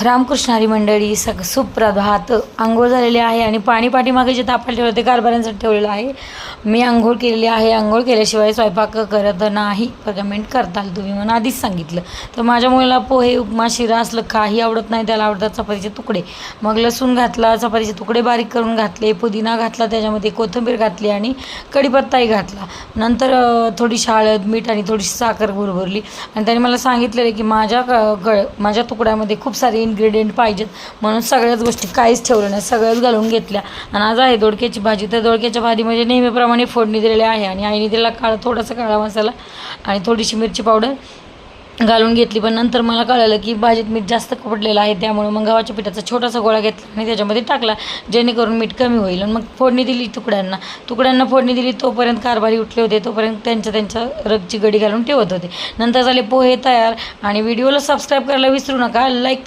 रामकृष्ण हरी मंडळी सुप्रभात. अंघोळ झालेली आहे आणि पाणी पाठीमागे जे तापायला ठेवलं ते कारभाऱ्यांसाठी ठेवलेलं आहे. मी अंघोळ केलेली आहे. अंघोळ केल्याशिवाय स्वयंपाक करत नाही कमेंट करताल तुम्ही, म्हणून आधीच सांगितलं. तर माझ्या मुलाला पोहे उपमा शिरा असलं काही आवडत नाही, त्याला आवडतात चपातीचे तुकडे. मग लसूण घातला, चपातीचे तुकडे बारीक करून घातले, पुदिना घातला, त्याच्यामध्ये कोथिंबीर घातली आणि कढीपत्ताही घातला. नंतर थोडीशी हळद मीठ आणि थोडीशी साखर भरभरली आणि त्याने मला सांगितलेलं की माझ्या तुकड्यामध्ये खूप सारे इन्ग्रेडियंट पाहिजेत, म्हणून सगळ्याच गोष्टी काहीच ठेवलं नाही, सगळ्याच घालून घेतल्या. आणि आज आहे दोडक्याची भाजी. तर दोडक्याच्या भाजीमध्ये नेहमीप्रमाणे फोडणी दिलेली आहे आणि आईने दिला थोडासा काळा मसाला आणि थोडीशी मिरची पावडर घालून घेतली. पण नंतर मला कळलं की भाजीत मीठ जास्त पडलेलं आहे, त्यामुळे मग गव्हाच्या पिठाचा छोटासा गोळा घेतला आणि त्याच्यामध्ये टाकला, जेणेकरून मीठ कमी होईल. आणि मग फोडणी दिली तुकड्यांना फोडणी दिली. तोपर्यंत कारभारी उठले होते, तोपर्यंत त्यांच्या रगची गडी घालून ठेवत होते. नंतर झाले पोहे तयार. आणि व्हिडिओला सबस्क्राईब करायला विसरू नका, लाईक